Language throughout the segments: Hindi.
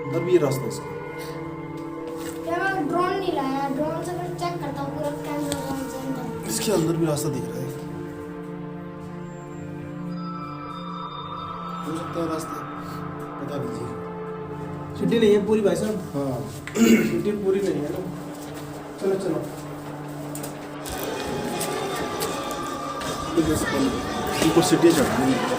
अंदर भी ये रास्ता है इसका। मैं ड्रोन नहीं लाया, ड्रोन से फिर चेक करता हूँ पूरा कैमरा ड्रोन से अंदर। इसके अंदर भी रास्ता दिख रहा है, हो सकता है रास्ता, बता दीजिए। छुट्टी नहीं है पूरी भाई साहब। हाँ छुट्टी पूरी नहीं है ना। चलो चलो ऊपर सिटी चढ़नी है।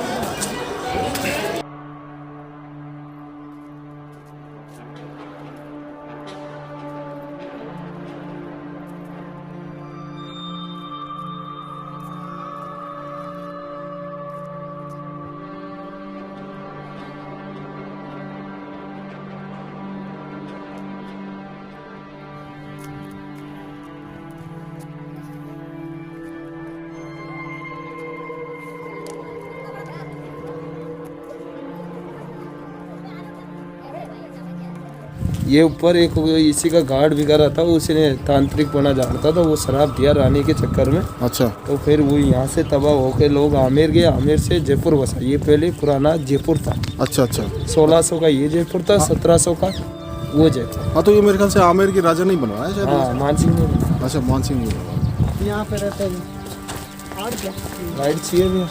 ये ऊपर एक इसी का गार्ड बिगा रहा था, उसने तांत्रिक बना जानता था, वो शराब दिया रानी के चक्कर में। अच्छा, तो फिर वो यहाँ से तबाह होकर लोग आमेर गए, आमेर से जयपुर बसा। ये पहले पुराना जयपुर था। अच्छा अच्छा। 1600 का ये जयपुर था, 1700 का वो जयपुर। हाँ, तो ये मेरे ख्याल से आमेर के राजा नहीं बनवाया शायद। हाँ, मानसिंह ने बनाया। अच्छा, मानसिंह ने बनवाया। यहाँ पे रहते हैं और क्या गाइड चाहिए भी,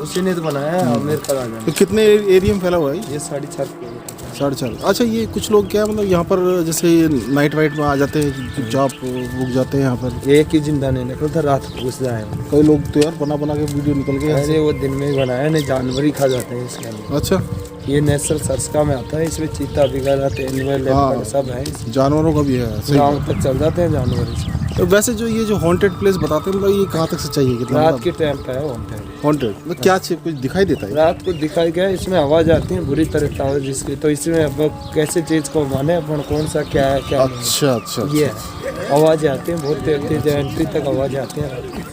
उसी ने तो बनाया आमेर का राजा। तो कितने एरिया में फैला हुआ है ये 4.5 किलोमीटर। 4.5। अच्छा, ये कुछ लोग क्या मतलब यहाँ पर जैसे नाइट वाइट में आ जाते हैं, चुपचाप रुक जाते हैं यहाँ पर। एक ही जिंदा नहीं निकलता, रात को घुस जाए। कई लोग तो यार बना बना के वीडियो निकल गए। अरे वो दिन में ही बनाया, नहीं जानवर ही खा जाते हैं इसके अंदर। अच्छा, ये नेचुरल सर्चका में आता है, इसमें चीता बिगा जाते हैं, हाँ। सब है इसमें। जानवरों का भी है, सही गाँव बात। तक चल जाते हैं जानवर इसमें। तो वैसे जो ये जो हॉन्टेड प्लेस बताते हैं, मतलब ये कहाँ तक सच्चाई है? कितना रात के टाइम पे है हॉन्टेड। हॉन्टेड मतलब क्या चीज कुछ दिखाई देता है? रात को दिखाई गया, इसमें आवाज आती है बुरी तरह से आवाज जिसकी, तो इसमें अब कैसे चीज को माने अपन, कौन सा क्या है क्या नहीं है। अच्छा अच्छा ये है, आवाज आती है बहुत तेज एंट्री तक आवाज आती है।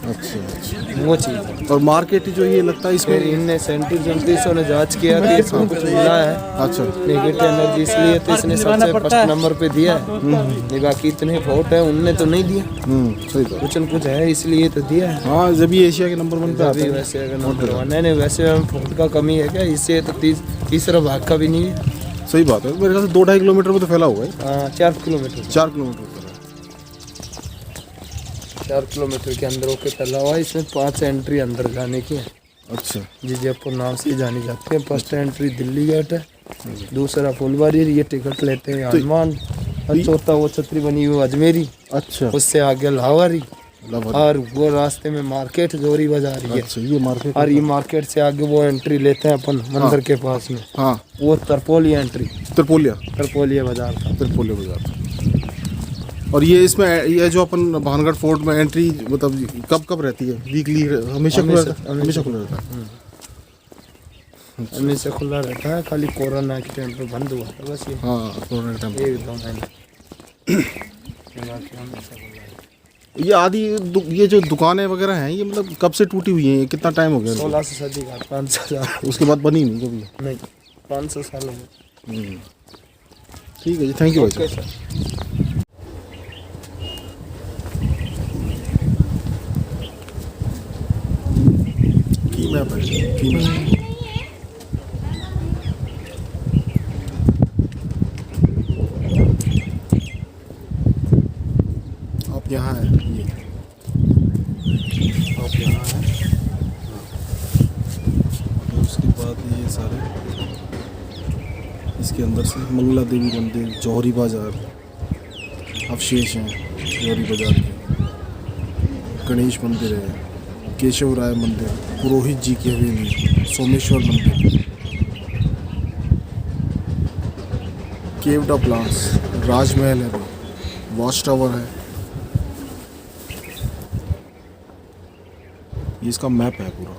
अच्छा अच्छा। वो चीज है। और मार्केट जो ये लगता है फिर इसमें। इनने सेंटिसों ने जांच किया कि इसमें कुछ मिला है अच्छा, नेगेटिव एनर्जी, इसलिए तो इसने सबसे फर्स्ट नंबर पे दिया है। नहीं, बाकी इतने फोट है उनने तो नहीं दिया, सही बात। कुछ न कुछ है इसलिए तो दिया है। हाँ, जब ये एशिया के नंबर 1 पे आता अभी है। वैसे अगर नंबर 1 है, नहीं वैसे हम फोट का कमी है क्या, इससे तो तीसरा भाग का भी नहीं है। सही बात है, मेरे ख्याल से 2-2.5 किलोमीटर में तो फैला हुआ है। हाँ, 4 किलोमीटर 4 किलोमीटर फैला है। 4 किलोमीटर के अंदर होके फैला हुआ है। इसमें 5 एंट्री अंदर जाने की है। अच्छा, जी, जयपुर नाम से जानी जाती है। फर्स्ट एंट्री दिल्ली गेट है, दूसरा फुलवारी, ये टिकट लेते हैं हनुमान, और चौथा वो छतरी बनी हुई अजमेरी, अच्छा। उससे आगे लाहौरी, लाहौरी। और वो रास्ते में मार्केट जोरी बाजार है। अच्छा, ये मार्केट। और ये मार्केट से आगे वो एंट्री लेते हैं अपन मंदिर के पास में। हाँ, वो तरपोलिया एंट्री, तरपोलिया बाजार था। तरपोलिया बाजार। और ये इसमें ये जो अपन भानगढ़ फोर्ट में एंट्री मतलब कब कब रहती है? वीकली हमेशा खुला रहता है? हमेशा खुला रहता है। हमेशा खुला रहता है, खाली कोरोना के टाइम पे बंद हुआ था बस ये। हाँ, कोरोना के टाइम पे। 1-2 महीने बाकी हमेशा खुला है। ये आदि ये जो दुकानें वगैरह हैं, ये मतलब कब से टूटी हुई हैं? ये कितना टाइम हो गया? 1600 सदी का, 500 साल। उसके बाद बनी नहीं कभी? नहीं, 500 साल हो गए। ठीक है जी, थैंक यू भाई ओके साहब। सर। की मैप है, की मैप। आप यहाँ हैं, ये आप यहाँ हैं। और उसके बाद ये सारे इसके अंदर से मंगला देवी मंदिर, जौहरी बाजार अवशेष हैं जौहरी बाजार के, गणेश मंदिर है, केशव राय मंदिर, पुरोहित जी की हवेली, सोमेश्वर मंदिर, केवडा प्लांट्स, राजमहल है, वॉच टावर है। ये इसका मैप है पूरा।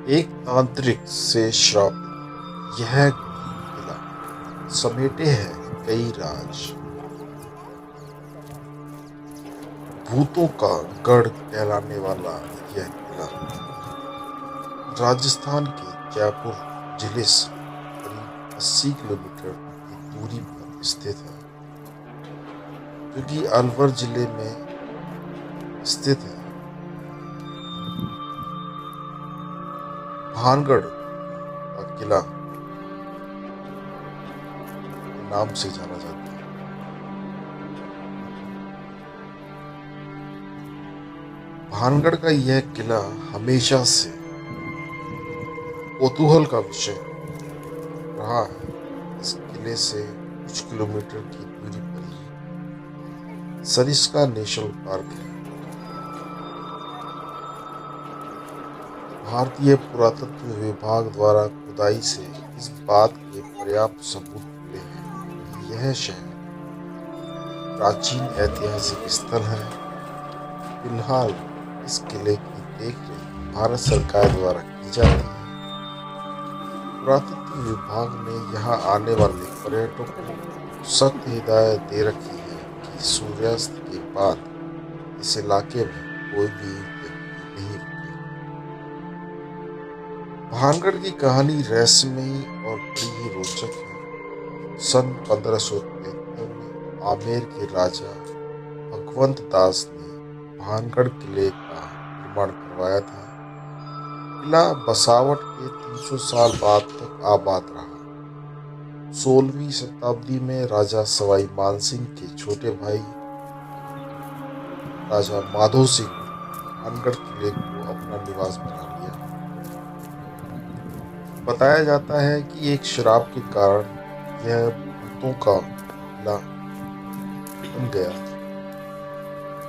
एक तांत्रिक से श्राप। यह किला समेटे है कई राज। भूतों का गढ़ कहलाने वाला यह किला राजस्थान के जयपुर जिले से करीब 80 किलोमीटर की दूरी पर स्थित है, जो कि अलवर जिले में स्थित है। भानगढ़ का किला के नाम से जाना जाता है। भानगढ़ का यह किला हमेशा से कौतूहल का विषय रहा है। इस किले से कुछ किलोमीटर की दूरी पर ही सरिस्का नेशनल पार्क है। भारतीय पुरातत्व विभाग द्वारा खुदाई से इस बात के पर्याप्त सबूत मिले हैं कि यह शहर प्राचीन ऐतिहासिक स्थल है। फिलहाल इस किले की देखरेख भारत सरकार द्वारा की जाती है। पुरातत्व विभाग ने यहाँ आने वाले पर्यटकों को सख्त हिदायत दे रखी है कि सूर्यास्त के बाद इस इलाके में कोई भी व्यक्ति नहीं रुके। भानगढ़ की कहानी रहस्यमयी और बड़ी ही रोचक है। सन 1573 में आमेर के राजा भगवंत दास ने भानगढ़ किले का निर्माण करवाया था। किला बसावट के 300 साल बाद तक आबाद रहा। 16वीं शताब्दी में राजा सवाई मानसिंह के छोटे भाई राजा माधो सिंह भानगढ़ किले को अपना निवास बना लिया। बताया जाता है कि एक शराब के कारण यह भूतों का किला बन गया।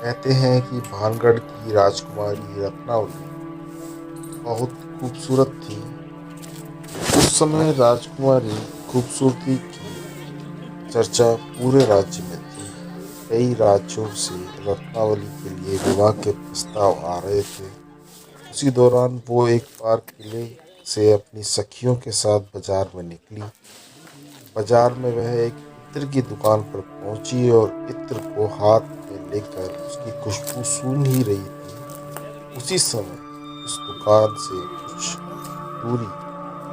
कहते हैं कि भानगढ़ की राजकुमारी रत्नावली बहुत खूबसूरत थी। उस समय राजकुमारी खूबसूरती की चर्चा पूरे राज्य में थी। कई राज्यों से रत्नावली के लिए विवाह के प्रस्ताव आ रहे थे। उसी दौरान वो एक बार किले से अपनी सखियों के साथ बाजार में निकली। बाजार में वह एक इत्र की दुकान पर पहुंची और इत्र को हाथ में लेकर उसकी खुशबू सूंघ ही रही थी। उसी समय उस दुकान से कुछ दूरी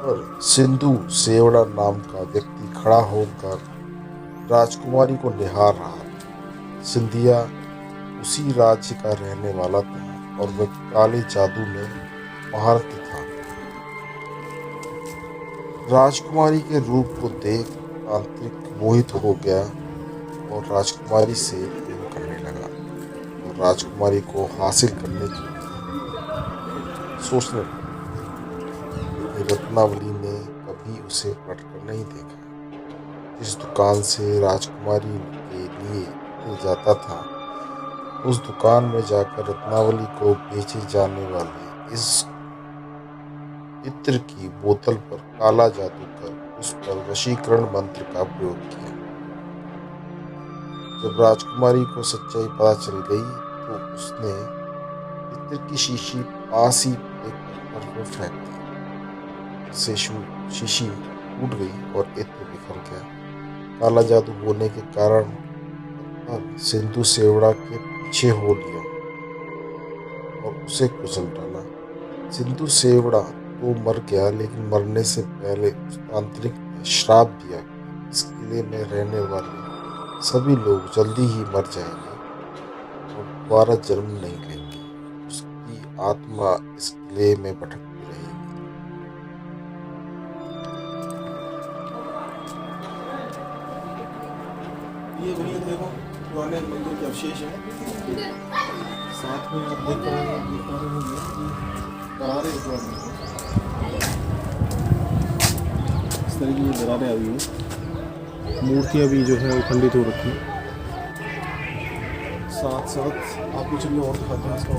पर सिंधु सेवड़ा नाम का व्यक्ति खड़ा होकर राजकुमारी को निहार रहा था। सिंधिया उसी राज्य का रहने वाला था और वह काले जादू में महारत था। राजकुमारी के रूप को देख तांत्रिक मोहित हो गया और राजकुमारी से प्रेम करने लगा और राजकुमारी को हासिल करने की सोचने लगा। रत्नावली ने कभी उसे पटकर नहीं देखा। जिस दुकान से राजकुमारी के लिए जाता था, उस दुकान में जाकर रत्नावली को बेचे जाने वाले इस इत्र की बोतल पर काला जादू कर उस पर वशीकरण मंत्र का प्रयोग किया। जब राजकुमारी को सच्चाई पता चल गई तो उसने इत्र की शीशी पास ही एक पत्थर पर फेंक दी। इससे शीशी टूट गई और इत्र बिखर गया। काला जादू होने के कारण सिंधु सेवड़ा के पीछे हो लिया और उसे कुचल डाला। सिंधु सेवड़ा तो मर गया, लेकिन मरने से पहले उस तांत्रिक ने श्राप दिया। इस किले में रहने वाले सभी लोग जल्दी ही मर जाएंगे और दोबारा जन्म नहीं लेंगे। उसकी आत्मा इस किले में भटकती रहेगी। ये वही देखो पुराने मंदिर के अवशेष हैं। साथ में आप देख रहे होंगे दरारें इस तरह की दरारें आई हैं। मूर्तियाँ भी जो है वो खंडित हो रखी हैं। साथ साथ आपको चलिए और दिखाते हैं इसका।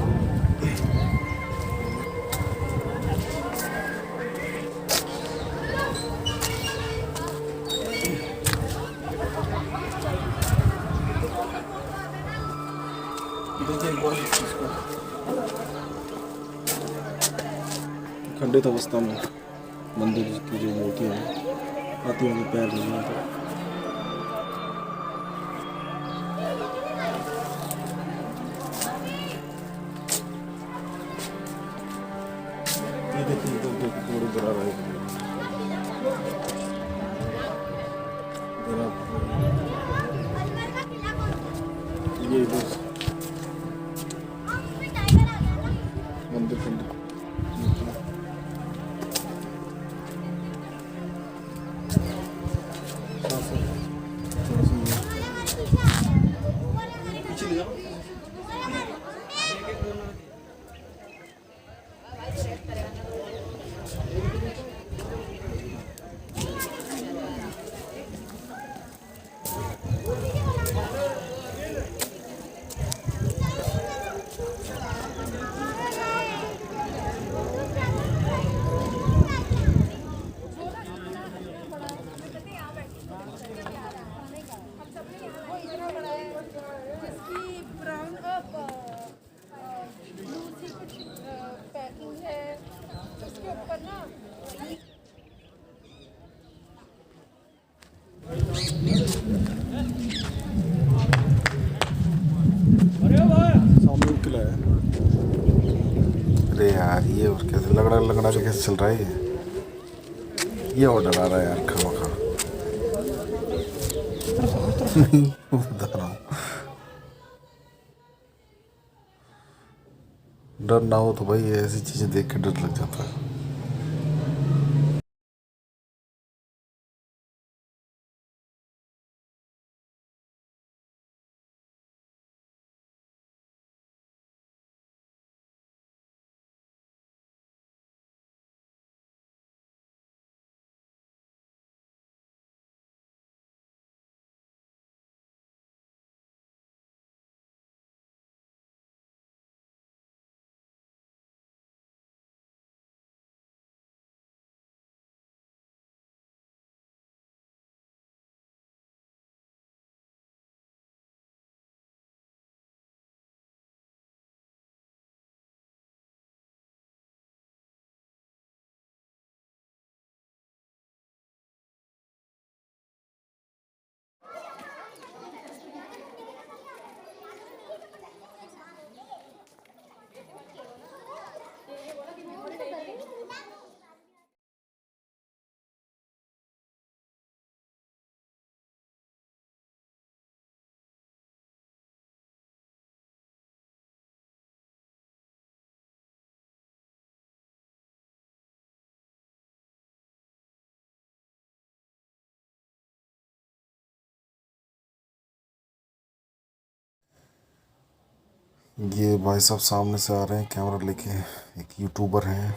देखिए एक बार इसको खंडित अवस्था में मंदिर की जो मूर्तियाँ हैं, हाथियों के पैर लगे हैं। ये देखिए इधर देखिए थोड़ी बड़ा रहेगा ये इधर मंदिर खंडित पीछे ले जाओ। जिसकी ब्राउन ब्लू सी कुछ पैकिंग है उसके ऊपर ना सामने किला है। अरे यार ये और कैसे लगड़ा लगड़ा के कैसे चल रहा है ये और डरा रहा है यार खामा खा बता रहा हूँ डर ना हो तो भाई ऐसी चीजें देख के डर लग जाता है। ये भाई साहब सामने से आ रहे हैं कैमरा लेके एक यूट्यूबर हैं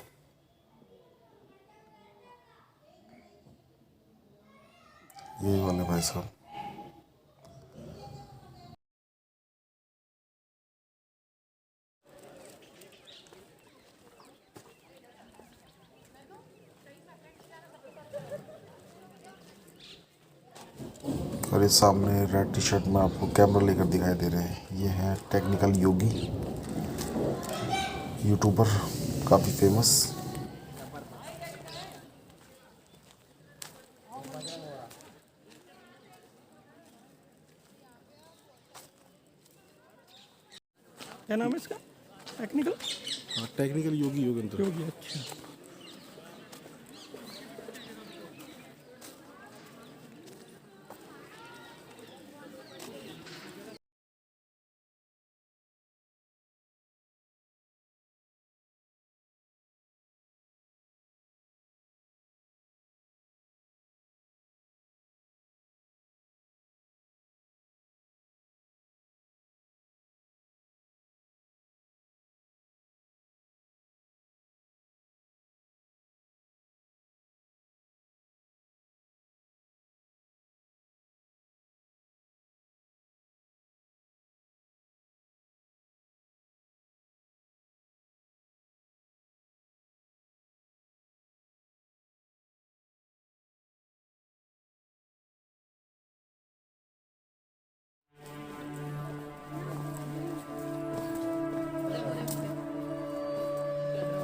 ये वाले भाई साहब और ये सामने रेड टी शर्ट में आपको कैमरा लेकर दिखाई दे रहे हैं ये हैं टेक्निकल योगी यूट्यूबर काफ़ी फेमस। क्या नाम है इसका? टेक्निकल टेक्निकल योगी योगेंद्र। योगी, अच्छा।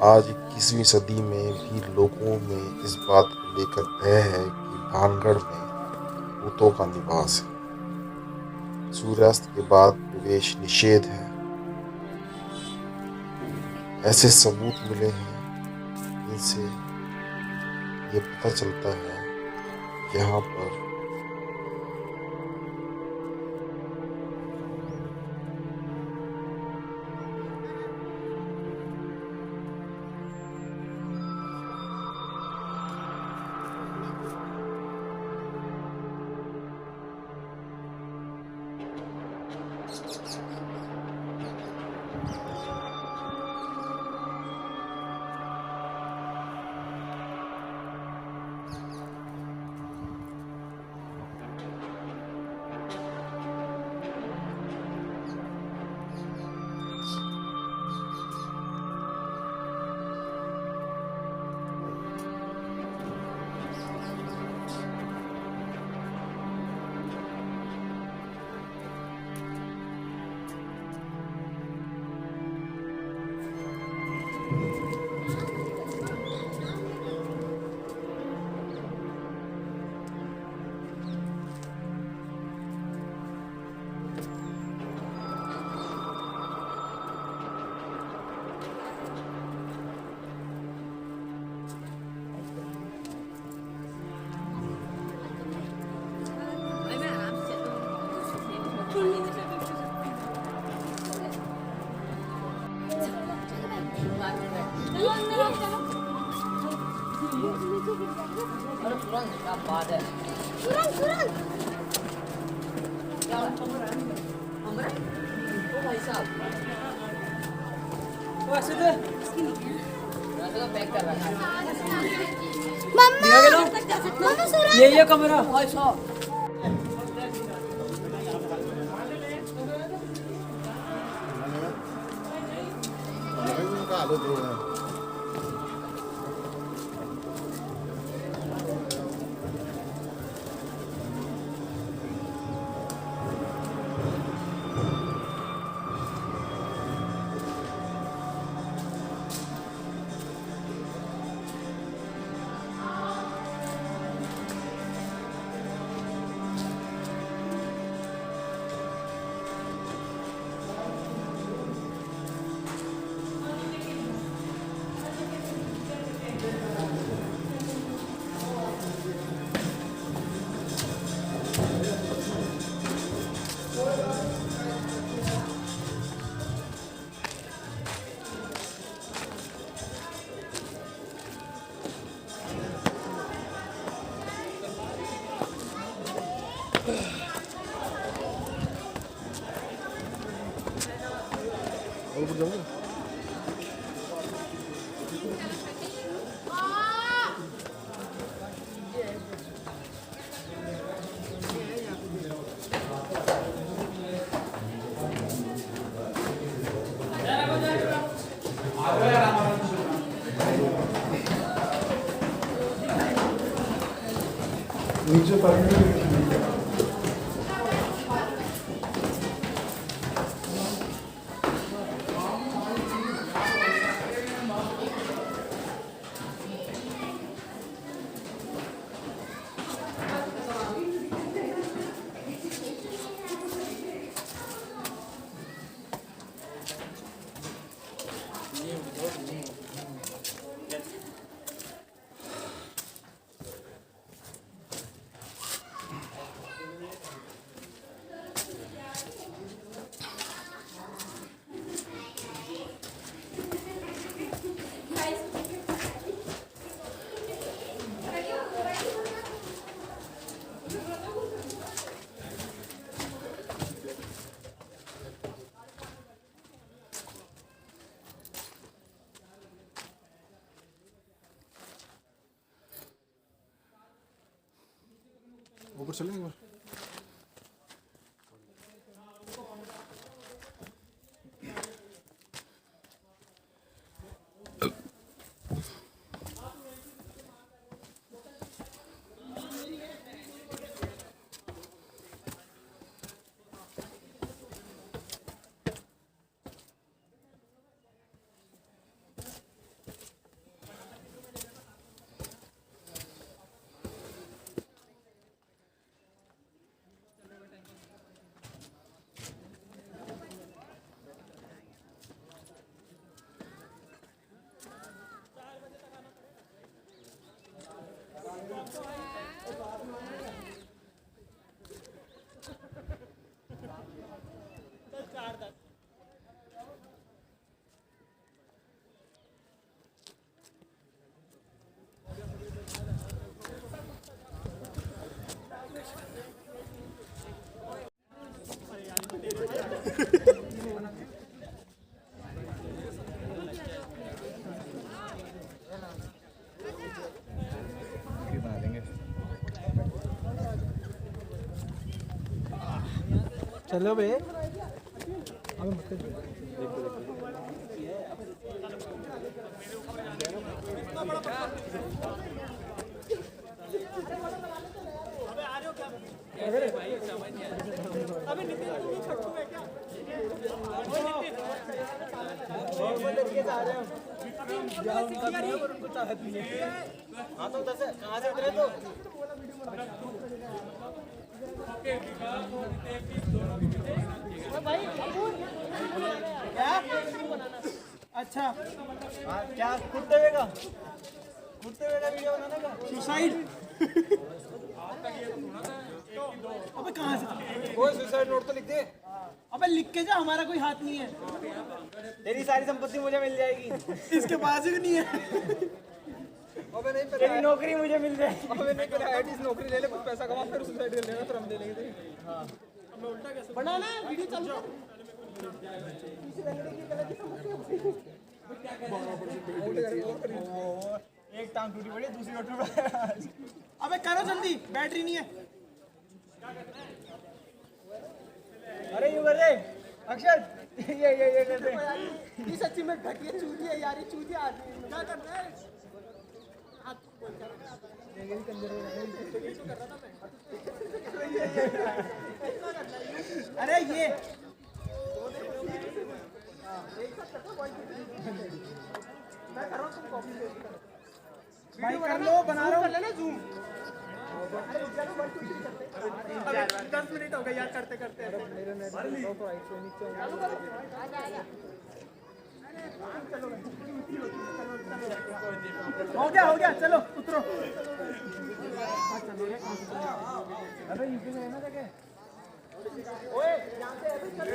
आज 21वीं सदी में भी लोगों में इस बात को लेकर भय है कि भानगढ़ में भूतों का निवास है। सूर्यास्त के बाद प्रवेश निषेध है। ऐसे सबूत मिले हैं जिनसे ये पता चलता है यहाँ पर ये कमरा नीचे परमिट ऊपर चलेंगे एक बार। चलो बे। अच्छा क्या कुत्ते का वीडियो बनाने का सुसाइड। अबे कहाँ से कोई सुसाइड नोट तो लिख दे। अबे लिख के जा, हमारा कोई हाथ नहीं है। तेरी सारी संपत्ति मुझे मिल जाएगी। इसके पास ही नहीं है। अबे नहीं, तेरी नौकरी मुझे मिल जाएगी। अबे नहीं, पहले आईटी नौकरी ले ले, कुछ पैसा कमा, फिर सुसाइड कर लेना, फिर हम दे लेंगे तेरी। हाँ मैं उल्टा कैसे बनाना है वीडियो चालू कर। एक टांग टूटी पड़ी, दूसरी और टूट। अबे करो जल्दी, बैटरी नहीं है। अरे यूं कर दे अक्षर, ये कर दे। ये सच्ची में घटिया चूती है यार, ये चूती आदमी क्या करना है। अरे ये मैं कर रहा हूँ, तुम कॉपी पेस्ट करो। भाई कर लो, बना रहा हूँ, कर लेना जूम। 10 मिनट हो गए यार करते करते। हो गया चलो उतरो। अबे यूपी में है ना जगह। ओए यहाँ से अभी चलो।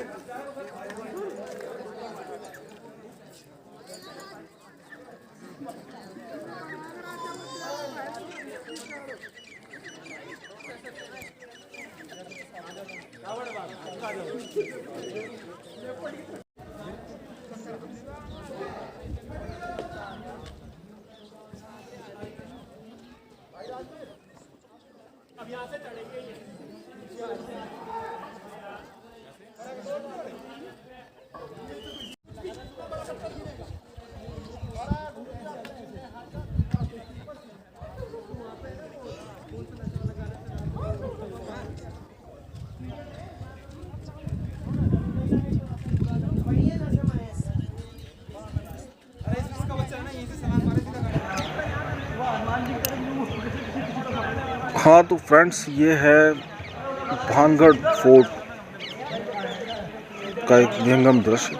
अब यहाँ से चढ़ेंगे। हाँ तो फ्रेंड्स, ये है भानगढ़ फोर्ट का एक विहंगम दृश्य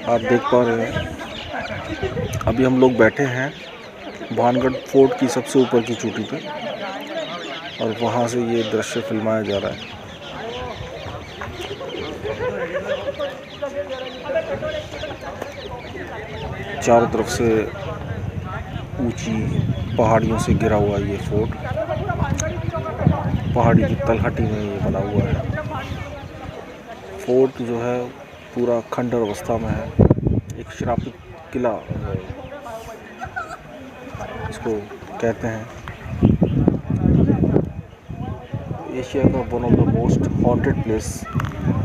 आप देख पा रहे हैं। अभी हम लोग बैठे हैं भानगढ़ फोर्ट की सबसे ऊपर की चोटी पे और वहाँ से ये दृश्य फिल्माया जा रहा है। चारों तरफ से ऊंची पहाड़ियों से घिरा हुआ ये फोर्ट, पहाड़ी की तलहटी में ये बना हुआ है। फोर्ट जो है पूरा खंडर अवस्था में है, एक श्रापित किला इसको कहते हैं। एशिया का one of the most haunted place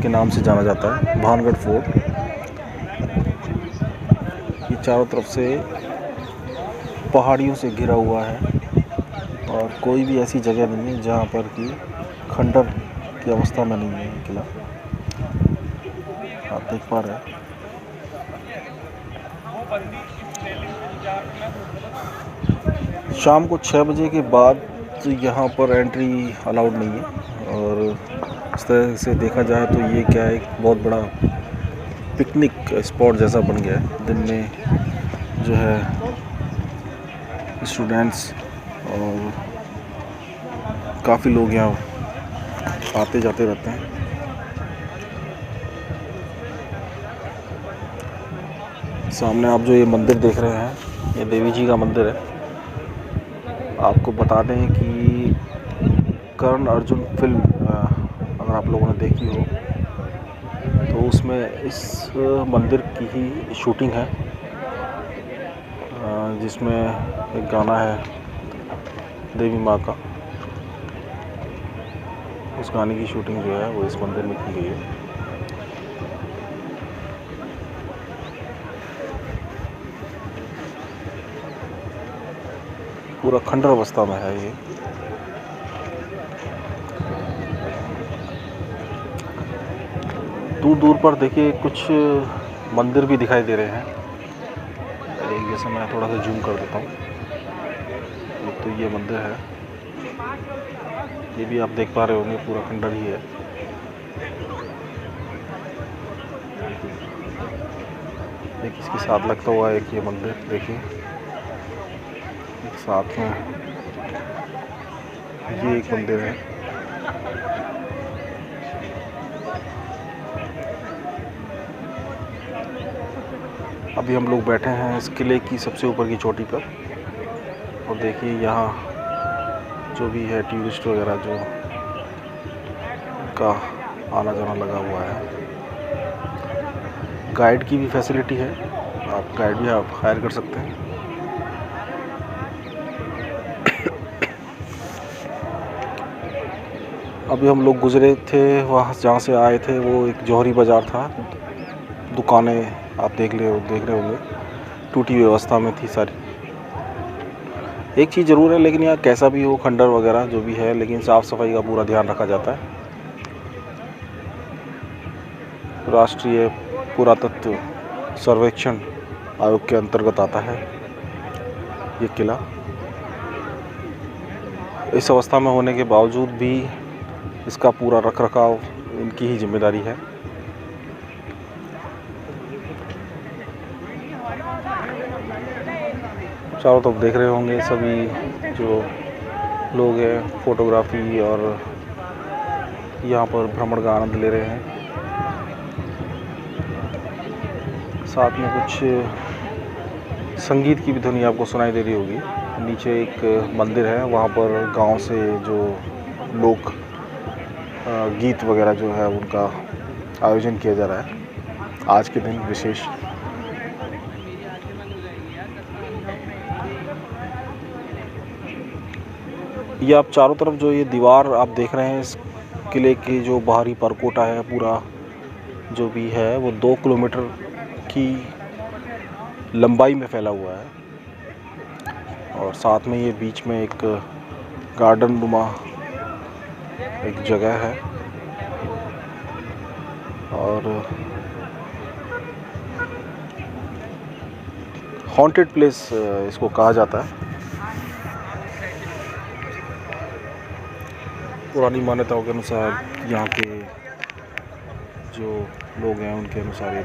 के नाम से जाना जाता है भानगढ़ फोर्ट। ये चारों तरफ से पहाड़ियों से घिरा हुआ है और कोई भी ऐसी जगह नहीं है जहाँ पर कि खंडर की अवस्था में नहीं है किला। आप देख पा रहे हैं। शाम को 6 बजे के बाद तो यहाँ पर एंट्री अलाउड नहीं है और इस तरह से देखा जाए तो ये क्या है, एक बहुत बड़ा पिकनिक स्पॉट जैसा बन गया है। दिन में जो है स्टूडेंट्स और काफ़ी लोग यहाँ आते जाते रहते हैं। सामने आप जो ये मंदिर देख रहे हैं, ये देवी जी का मंदिर है। आपको बता दें कि कर्ण अर्जुन फिल्म अगर आप लोगों ने देखी हो तो उसमें इस मंदिर की ही शूटिंग है, जिसमें एक गाना है देवी माँ का। उस गाने की शूटिंग जो है वो इस मंदिर में की गई है। पूरा खंडर अवस्था में है ये। दूर दूर पर देखिए कुछ मंदिर भी दिखाई दे रहे हैं। एक जैसे मैं थोड़ा सा जूम कर देता हूँ। एक तो ये मंदिर है, ये भी आप देख पा रहे होंगे पूरा खंडर ही है। एक इसके साथ लगता हुआ एक ये मंदिर देखिए, एक साथ में ये एक मंदिर है। अभी हम लोग बैठे हैं इस किले की सबसे ऊपर की चोटी पर और देखिए यहाँ जो भी है टूरिस्ट वगैरह जो का आना जाना लगा हुआ है। गाइड की भी फैसिलिटी है, आप गाइड भी आप हायर कर सकते हैं। अभी हम लोग गुजरे थे वहाँ जहाँ से आए थे, वो एक जौहरी बाज़ार था। दुकानें आप देख रहे होंगे टूटी हुई अवस्था में थी सारी। एक चीज़ ज़रूर है, लेकिन यहाँ कैसा भी हो खंडर वगैरह जो भी है, लेकिन साफ़ सफाई का पूरा ध्यान रखा जाता है। राष्ट्रीय पुरातत्व सर्वेक्षण आयोग के अंतर्गत आता है ये किला। इस अवस्था में होने के बावजूद भी इसका पूरा रखरखाव इनकी ही जिम्मेदारी है। चारों तरफ देख रहे होंगे सभी जो लोग हैं फोटोग्राफी और यहाँ पर भ्रमण का आनंद ले रहे हैं। साथ में कुछ संगीत की भी ध्वनि आपको सुनाई दे रही होगी। नीचे एक मंदिर है, वहाँ पर गांव से जो लोग गीत वगैरह जो है उनका आयोजन किया जा रहा है आज के दिन विशेष। ये आप चारों तरफ जो ये दीवार आप देख रहे हैं, इस किले की जो बाहरी परकोटा है पूरा जो भी है वो 2 किलोमीटर की लंबाई में फैला हुआ है। और साथ में ये बीच में एक गार्डन नुमा एक जगह है और हॉन्टेड प्लेस इसको कहा जाता है। पुरानी मान्यताओं के अनुसार यहाँ के जो लोग हैं उनके अनुसार ये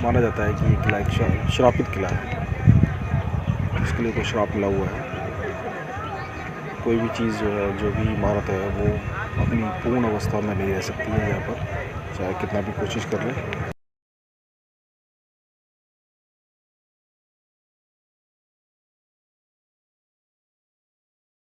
माना जाता है कि ये किला एक श्रापित किला है। इस किले को श्राप मिला हुआ है। कोई भी चीज़ जो है, जो भी इमारत है वो अपनी पूर्ण अवस्था में नहीं रह सकती है यहाँ पर, चाहे कितना भी कोशिश कर ले।